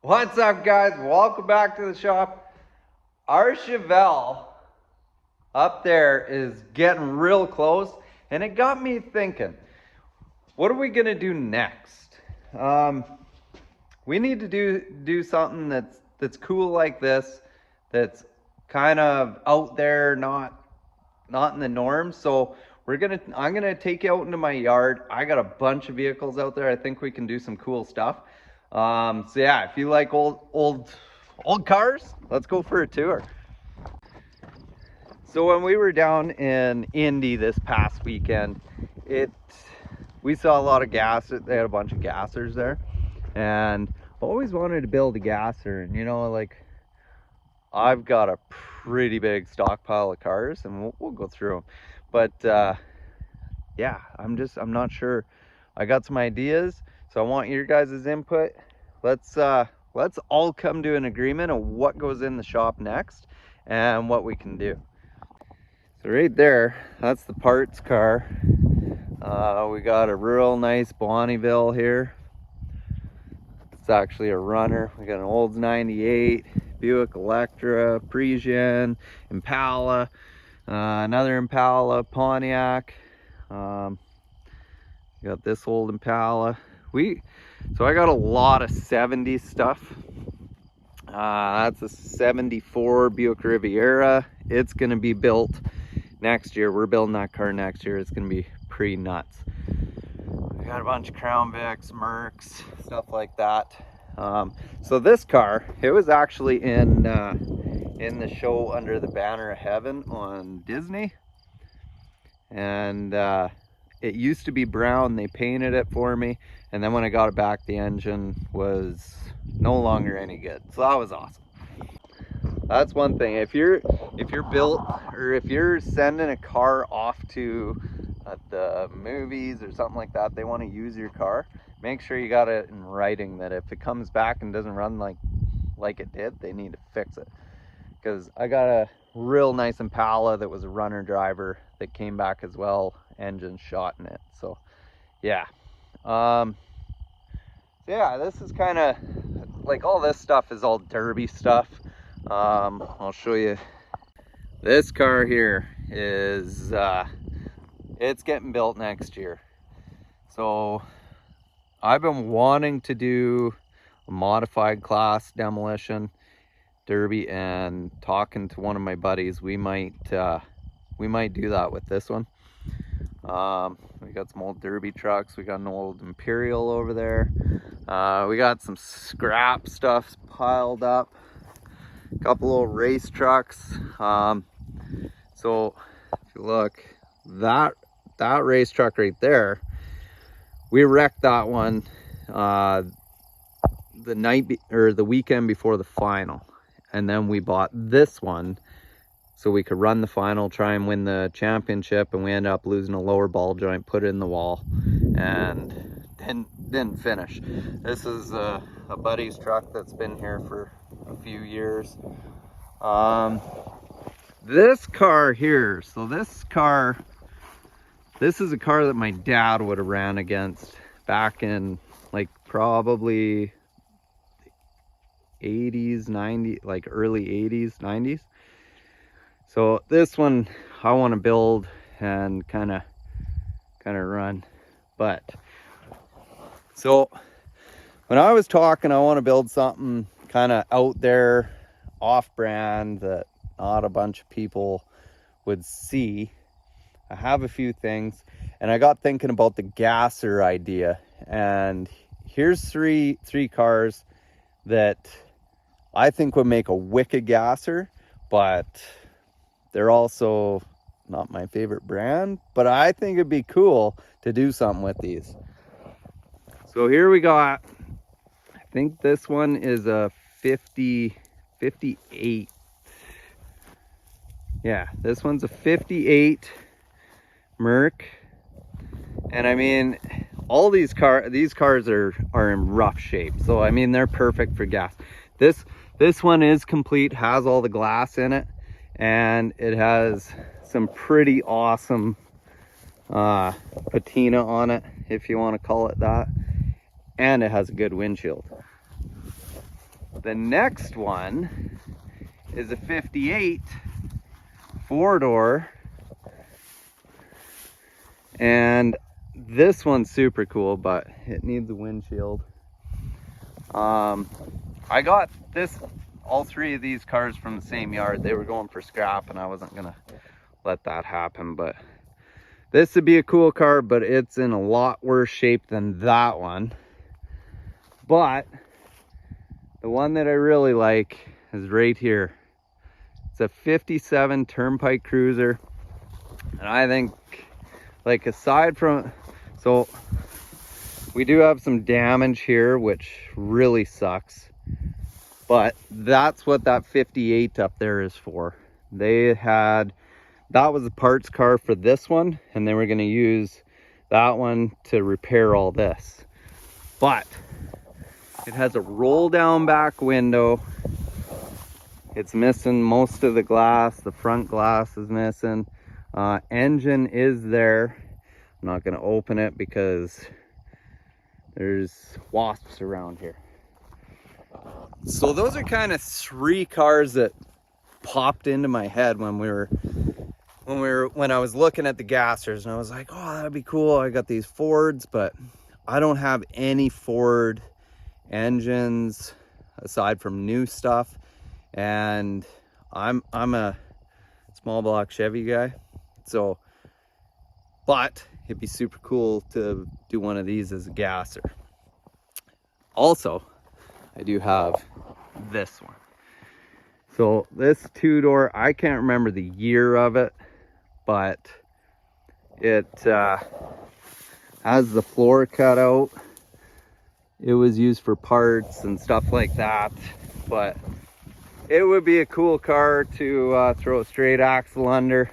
What's up, guys? Welcome back to the shop. Our chevelle up there is getting real close, and it got me thinking, what are we gonna do next? We need to do something that's cool like this, that's kind of out there, not in the norm. So I'm gonna take you out into my yard. I got a bunch of vehicles out there. I think we can do some cool stuff. So yeah, if you like old cars, let's go for a tour. So when we were down in Indy this past weekend, we saw a lot of gas. They had a bunch of gassers there, and I always wanted to build a gasser. And like, I've got a pretty big stockpile of cars, and we'll go through them. But yeah, I'm not sure. I got some ideas, so I want your guys' input. Let's all come to an agreement of what goes in the shop next and what we can do. So right there, that's the parts car. We got a real nice Bonneville here. It's actually a runner. We got an Olds 98, Buick Electra, Parisian, Impala, another Impala, Pontiac. Got this old Impala. So I got a lot of 70s stuff. That's a 74 Buick Riviera. It's gonna be built next year. We're building that car next year. It's gonna be pretty nuts. I got a bunch of Crown Vics, Mercs, stuff like that. So this car, it was actually in the show Under the Banner of Heaven on Disney, and it used to be brown. They painted it for me, and then when I got it back, the engine was no longer any good. So that was awesome. That's one thing. If you're built, or if you're sending a car off to the movies or something like that, they want to use your car, make sure you got it in writing that if it comes back and doesn't run like it did, they need to fix it. Because I got a real nice Impala that was a runner driver that came back as well, engine shot in it. So yeah, yeah, this is kind of like, all this stuff is all derby stuff. I'll show you. This car here is it's getting built next year. So I've been wanting to do a modified class demolition derby, and talking to one of my buddies, we might do that with this one. We got some old derby trucks. We got an old Imperial over there. We got some scrap stuff piled up, a couple little race trucks. So if you look, that race truck right there, we wrecked that one the weekend before the final, and then we bought this one so we could run the final, try and win the championship, and we ended up losing a lower ball joint, put it in the wall, and didn't finish. This is a buddy's truck that's been here for a few years. This car here, so this is a car that my dad would have ran against back in like probably 80s, 90s, like early 80s, 90s. So this one I want to build and kind of run. But so when I was talking, I want to build something kind of out there, off brand, that not a bunch of people would see. I have a few things, and I got thinking about the gasser idea, and here's three cars that I think would make a wicked gasser, but they're also not my favorite brand, but I think it'd be cool to do something with these. So here we got, I think this one is a 58. Yeah, this one's a 58 Merc. And I mean, all these cars are in rough shape. So I mean, they're perfect for gas. This one is complete, has all the glass in it, and it has some pretty awesome patina on it, if you want to call it that, and it has a good windshield. The next one is a 58 4-door, and this one's super cool, but it needs a windshield. I got all three of these cars from the same yard. They were going for scrap, and I wasn't gonna let that happen, but this would be a cool car, but it's in a lot worse shape than that one. But the one that I really like is right here. It's a 57 Turnpike Cruiser, and I think, like, aside from, so we do have some damage here, which really sucks, but that's what that 58 up there is for. That was a parts car for this one, and they were going to use that one to repair all this. But it has a roll down back window. It's missing most of the glass. The front glass is missing. Engine is there. I'm not going to open it because there's wasps around here. So those are kind of three cars that popped into my head when I was looking at the gassers, and I was like, oh, that'd be cool. I got these Fords, but I don't have any Ford engines aside from new stuff, and I'm a small block Chevy guy, so, but it'd be super cool to do one of these as a gasser. Also, I do have this one. So this 2-door, I can't remember the year of it, but it has the floor cut out. It was used for parts and stuff like that, but it would be a cool car to throw a straight axle under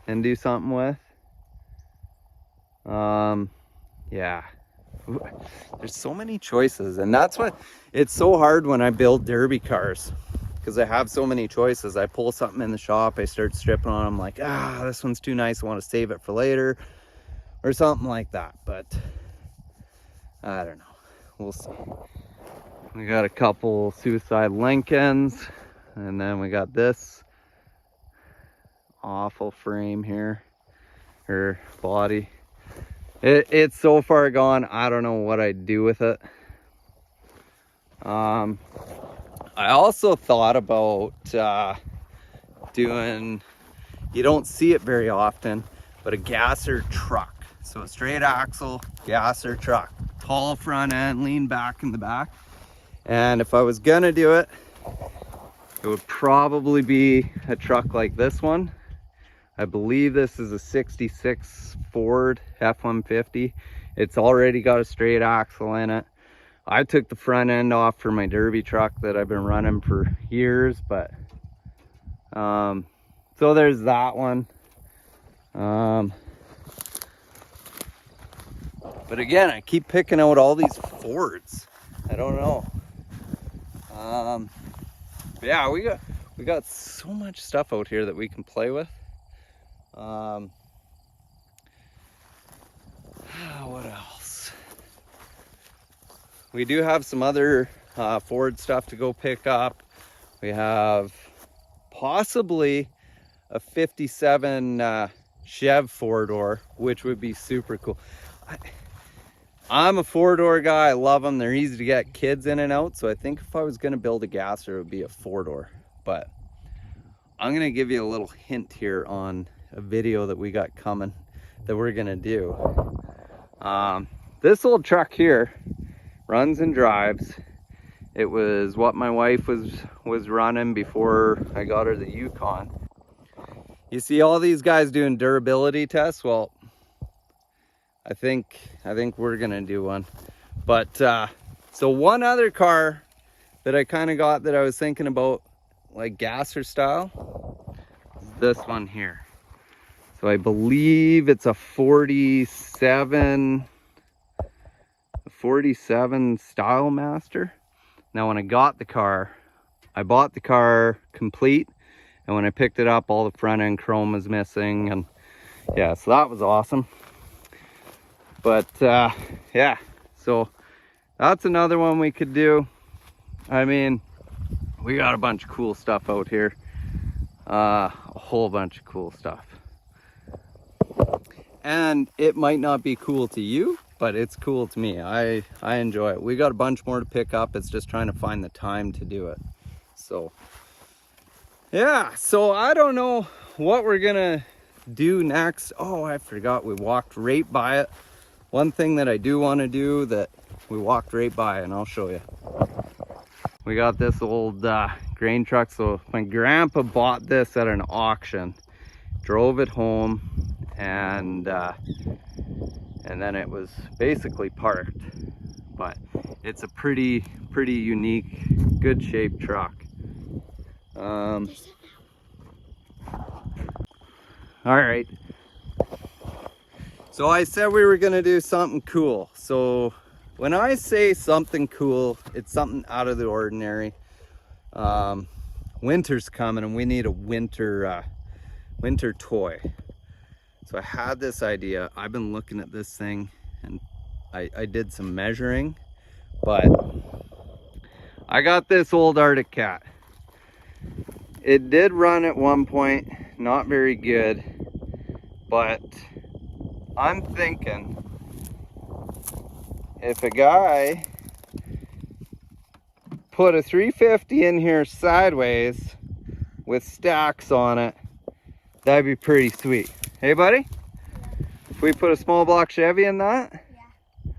and do something with. Yeah, there's so many choices, and that's what it's so hard when I build derby cars, because I have so many choices. I pull something in the shop, I start stripping on them, like, this one's too nice, I want to save it for later or something like that. But I don't know, we'll see. We got a couple Suicide Lincolns, and then we got this awful frame here, her body. It's so far gone, I don't know what I'd do with it. I also thought about doing, you don't see it very often, but a gasser truck. So a straight axle gasser truck, tall front end, lean back in the back. And if I was gonna do it, it would probably be a truck like this one. I believe this is a 66 Ford F-150. It's already got a straight axle in it. I took the front end off for my derby truck that I've been running for years, but so there's that one. But again, I keep picking out all these Fords. I don't know. But yeah, we got so much stuff out here that we can play with. What else? We do have some other Ford stuff to go pick up. We have possibly a 57 Chev 4-door, which would be super cool. I'm a 4-door guy. I love them. They're easy to get kids in and out. So I think if I was going to build a gasser, it would be a 4-door. But I'm going to give you a little hint here on a video that we got coming that we're going to do. This old truck here runs and drives. It was what my wife was running before I got her the Yukon. You see all these guys doing durability tests. Well, I think we're gonna do one. But so one other car that I kind of got that I was thinking about, like gasser style, is this one here. So I believe it's a 47 Style Master. Now when I got the car, I bought the car complete, and when I picked it up, all the front end chrome was missing, and yeah, so that was awesome. But yeah, so that's another one we could do. I mean, we got a bunch of cool stuff out here. A whole bunch of cool stuff. And it might not be cool to you, but it's cool to me. I enjoy it. We got a bunch more to pick up. It's just trying to find the time to do it. So yeah, so I don't know what we're gonna do next. Oh, I forgot we walked right by it. One thing that I do want to do that we walked right by, and I'll show you. We got this old grain truck. So my grandpa bought this at an auction, drove it home, and then it was basically parked. But it's a pretty unique, good shaped truck. All right. So I said we were gonna do something cool. So when I say something cool, it's something out of the ordinary. Winter's coming and we need a winter toy. So I had this idea. I've been looking at this thing and I did some measuring, but I got this old Arctic cat. It did run at one point, not very good, but I'm thinking if a guy put a 350 in here sideways with stacks on it, that'd be pretty sweet. Hey buddy? Yeah. If we put a small block Chevy in that? Yeah.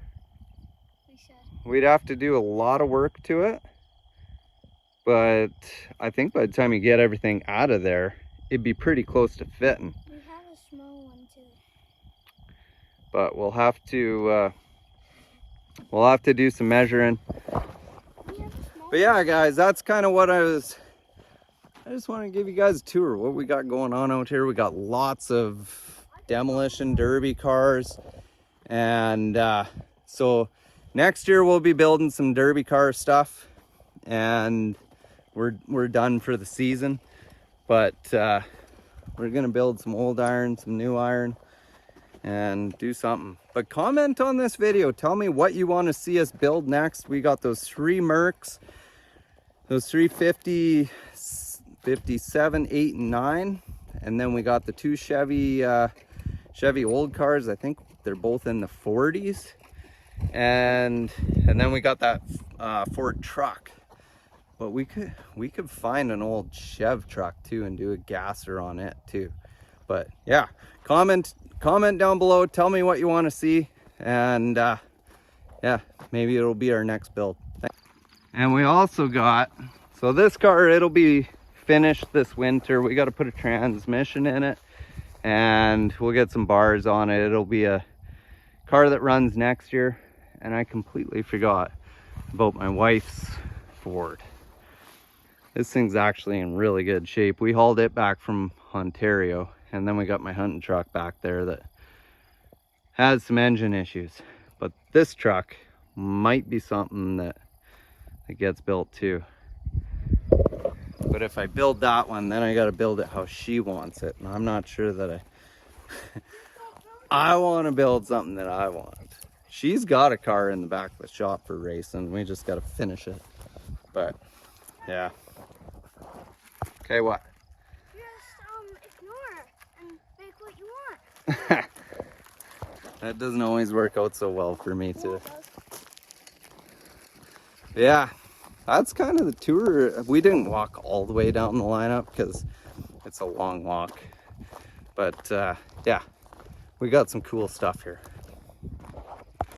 We should. We'd have to do a lot of work to it. But I think by the time you get everything out of there, it'd be pretty close to fitting. We have a small one too. But we'll have to do some measuring. But yeah, guys, that's kind of what I just want to give you guys a tour what we got going on out here. We got lots of demolition derby cars, and so next year we'll be building some derby car stuff, and we're done for the season. But we're gonna build some old iron, some new iron, and do something. But comment on this video, tell me what you want to see us build next. We got those 3 Mercs, those 350 57, 8, and 9, and then we got the 2 Chevy old cars. I think they're both in the 40s, and then we got that Ford truck. But we could find an old Chev truck too and do a gasser on it too. But yeah, comment down below, tell me what you want to see, and yeah, maybe it'll be our next build. And we also got, so this car, it'll be finished this winter. We got to put a transmission in it, and we'll get some bars on it. It'll be a car that runs next year. And I completely forgot about my wife's Ford. This thing's actually in really good shape. We hauled it back from Ontario, and then we got my hunting truck back there that has some engine issues. But this truck might be something that gets built too. But if I build that one, then I got to build it how she wants it. And I'm not sure that I want to build something that I want. She's got a car in the back of the shop for racing. We just got to finish it. But yeah. Okay, what? Just ignore and make what you want. That doesn't always work out so well for me too. Yeah, that's kind of the tour. We didn't walk all the way down the lineup because it's a long walk. But yeah, we got some cool stuff here.